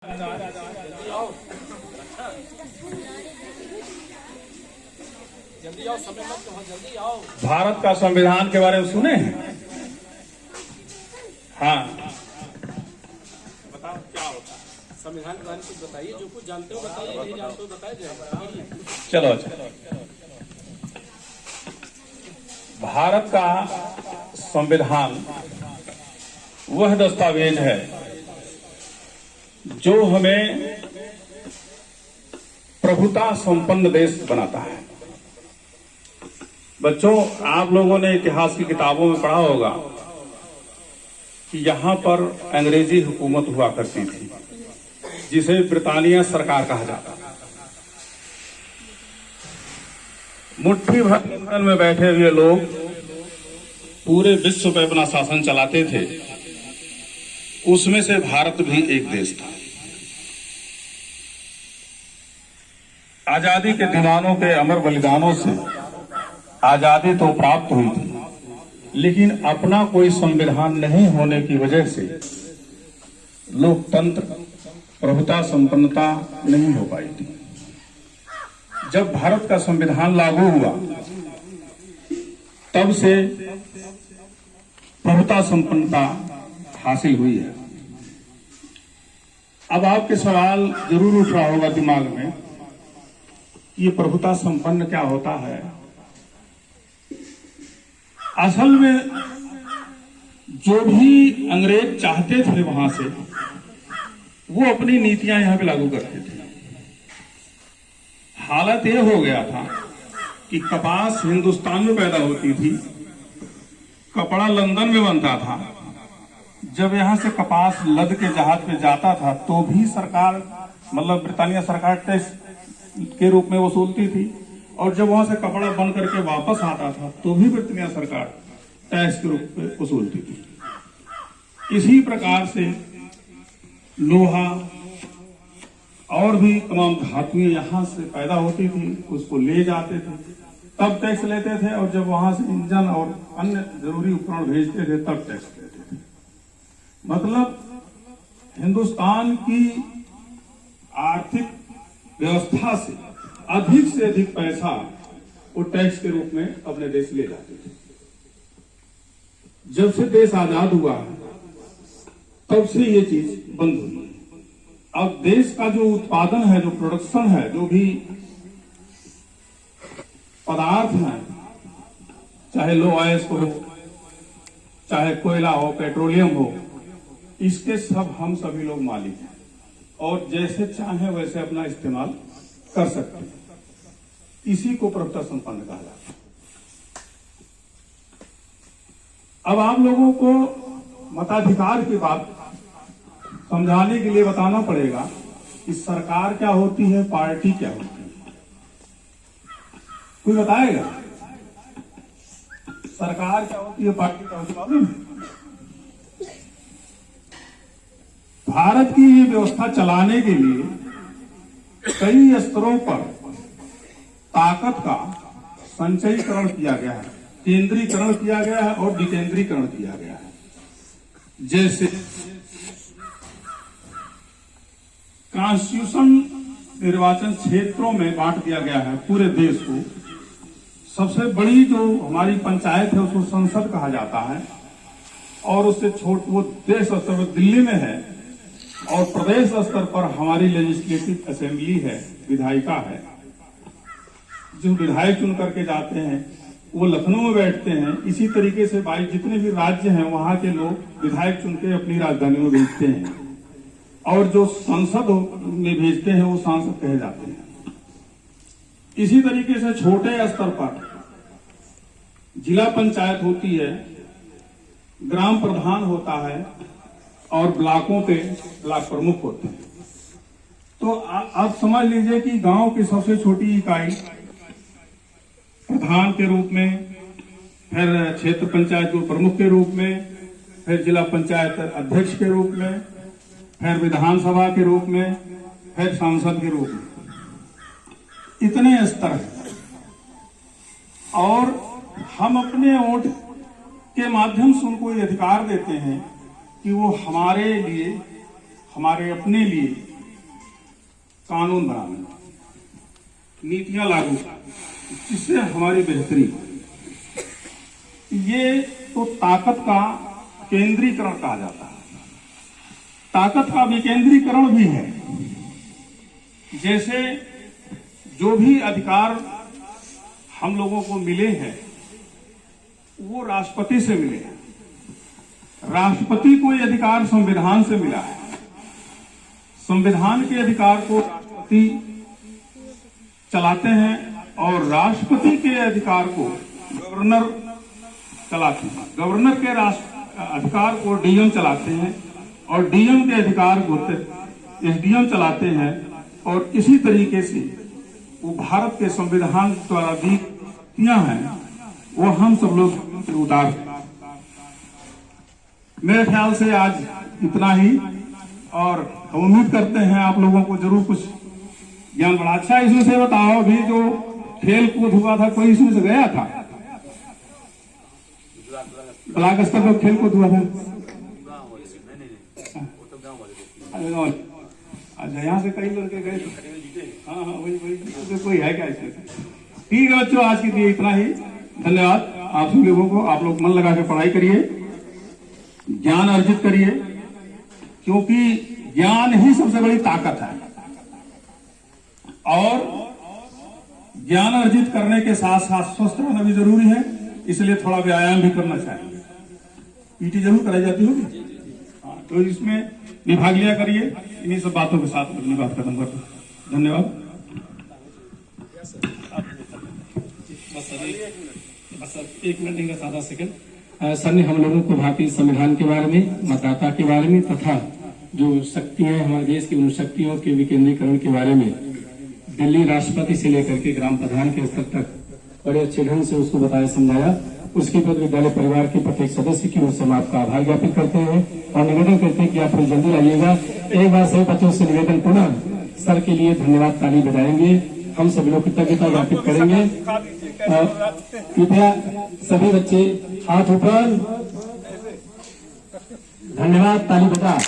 जल्दी आओ, समय मत करो, जल्दी आओ। भारत का संविधान के बारे में सुने हैं? हाँ, बताओ क्या होता है संविधान के बारे में, कुछ बताइए। जो कुछ जानते हो बताइए, नहीं जानते हो बताइए। चलो अच्छा। भारत का संविधान वह दस्तावेज है जो हमें प्रभुता संपन्न देश बनाता है। बच्चों, आप लोगों ने इतिहास की किताबों में पढ़ा होगा कि यहां पर अंग्रेजी हुकूमत हुआ करती थी, जिसे ब्रिटानिया सरकार कहा जाता था। मुट्ठी भर लंदन में बैठे हुए लोग पूरे विश्व पे अपना शासन चलाते थे। उसमें से भारत भी एक देश था। आजादी के दीवानों के अमर बलिदानों से आजादी तो प्राप्त हुई थी, लेकिन अपना कोई संविधान नहीं होने की वजह से लोकतंत्र, प्रभुता संपन्नता नहीं हो पाई थी। जब भारत का संविधान लागू हुआ, तब से प्रभुता संपन्नता हासिल हुई है। अब आपके सवाल जरूर उठ रहा होगा दिमाग में, ये प्रभुता संपन्न क्या होता है? असल में जो भी अंग्रेज चाहते थे वहां से, वो अपनी नीतियां यहां पे लागू करते थे। हालत यह हो गया था कि कपास हिंदुस्तान में पैदा होती थी, कपड़ा लंदन में बनता था। जब यहां से कपास लद के जहाज पे जाता था तो भी सरकार, मतलब ब्रिटानिया सरकार, टैक्स के रूप में वसूलती थी, और जब वहां से कपड़ा बन करके वापस आता था तो भी ब्रिटानिया सरकार टैक्स के रूप में वसूलती थी। इसी प्रकार से लोहा और भी तमाम धातुएं यहां से पैदा होती थी, उसको ले जाते थे, तब टैक्स लेते थे, और जब वहां से इंजन और अन्य जरूरी उपकरण भेजते थे तब टैक्स लेते थे। मतलब हिंदुस्तान की आर्थिक व्यवस्था से अधिक पैसा वो टैक्स के रूप में अपने देश ले जाते थे। जब से देश आजाद हुआ तब से ये चीज बंद हुई। अब देश का जो उत्पादन है, जो प्रोडक्शन है, जो भी पदार्थ है, चाहे लो ऑयल हो, चाहे कोयला हो, पेट्रोलियम हो, इसके सब हम सभी लोग मालिक हैं, और जैसे चाहे वैसे अपना इस्तेमाल कर सकते हैं। इसी को प्रभुता संपन्न कहा जाता है। अब आप लोगों को मताधिकार की बात समझाने के लिए बताना पड़ेगा कि सरकार क्या होती है, पार्टी क्या होती है। कोई बताएगा सरकार क्या होती है, पार्टी क्या होती है? मालूम है? भारत की ये व्यवस्था चलाने के लिए कई स्तरों पर ताकत का संचयीकरण किया गया है, केंद्रीकरण किया गया है और विकेंद्रीकरण किया गया है। जैसे कॉन्स्टिट्यूशन निर्वाचन क्षेत्रों में बांट दिया गया है पूरे देश को। सबसे बड़ी जो हमारी पंचायत है उसको संसद कहा जाता है, और उससे छोट वो देश स्तर पर दिल्ली में है, और प्रदेश स्तर पर हमारी लेजिस्लेटिव असेंबली है, विधायिका है। जो विधायक चुन करके जाते हैं वो लखनऊ में बैठते हैं। इसी तरीके से 22 जितने भी राज्य हैं वहां के लोग विधायक चुन के अपनी राजधानी में भेजते हैं, और जो संसद में भेजते हैं वो सांसद कहे जाते हैं। इसी तरीके से छोटे स्तर पर जिला पंचायत होती है, ग्राम प्रधान होता है, और ब्लॉकों पे ब्लॉक प्रमुख होते हैं। तो आप समझ लीजिए कि गांव की सबसे छोटी इकाई प्रधान के रूप में, फिर क्षेत्र पंचायत को प्रमुख के रूप में, फिर जिला पंचायत अध्यक्ष के रूप में, फिर विधानसभा के रूप में, फिर सांसद के रूप में। इतने स्तर हैं, और हम अपने वोट के माध्यम से उनको ये अधिकार देते हैं कि वो हमारे लिए, हमारे अपने लिए कानून बनाना, नीतियां लागू, जिससे हमारी बेहतरी। ये तो ताकत का केंद्रीकरण कहा जाता है। ताकत का विकेंद्रीकरण भी है। जैसे जो भी अधिकार हम लोगों को मिले हैं वो राष्ट्रपति से मिले हैं। राष्ट्रपति को ये अधिकार संविधान से मिला है। संविधान के अधिकार को राष्ट्रपति चलाते हैं और राष्ट्रपति के अधिकार को गवर्नर चलाते हैं। गवर्नर के अधिकार को डीएम चलाते हैं और डीएम के अधिकार को एसडीएम चलाते हैं। और इसी तरीके से वो भारत के संविधान द्वारा दी नीतियां हैं वो हम सब लोग उतार। मेरे ख्याल से आज इतना ही, और हम उम्मीद करते हैं आप लोगों को जरूर कुछ ज्ञान बढ़ा। अच्छा, इसमें से बताओ, अभी जो खेल कूद हुआ था कोई इसमें से गया था? ब्लॉक स्तर पर खेल कूद हुआ था? अच्छा, यहाँ से कई लड़के गए थे। हाँ, वही कोई है क्या इसमें? ठीक है बच्चों, आज के लिए इतना ही। धन्यवाद आप सभी लोगों को। आप लोग मन लगा के पढ़ाई करिए, ज्ञान अर्जित करिए, क्योंकि ज्ञान ही सबसे बड़ी ताकत है। और ज्ञान अर्जित करने के साथ साथ स्वस्थ रहना भी जरूरी है, इसलिए थोड़ा व्यायाम भी करना चाहिए। पीटी जरूर कराई जाती होगी, तो इसमें भी भाग लिया करिए। इन्हीं सब बातों के साथ अपनी बात खत्म करता हूं। धन्यवाद। बस एक मिनट का सादा सेकंड। सर ने हम लोगों को भारतीय संविधान के बारे में, मतदाता के बारे में तथा जो शक्तियां हैं हमारे देश की, उन शक्तियों के विकेंद्रीकरण के बारे में दिल्ली राष्ट्रपति से लेकर के ग्राम प्रधान के स्तर तक बड़े अच्छे ढंग से उसको बताया, समझाया। उसके प्रति विद्यालय परिवार के प्रत्येक सदस्य की ओर से हम आपका आभार ज्ञापित करते हैं और निवेदन करते हैं कि आप जल्दी आइएगा। एक बार सभी बच्चों से निवेदन, पुनः सर के लिए धन्यवाद ताली बजाएंगे। हम सभी लोग कृतज्ञता ज्ञापित करेंगे। कृपया सभी बच्चे हाथ ऊपर, धन्यवाद, ताली बजा।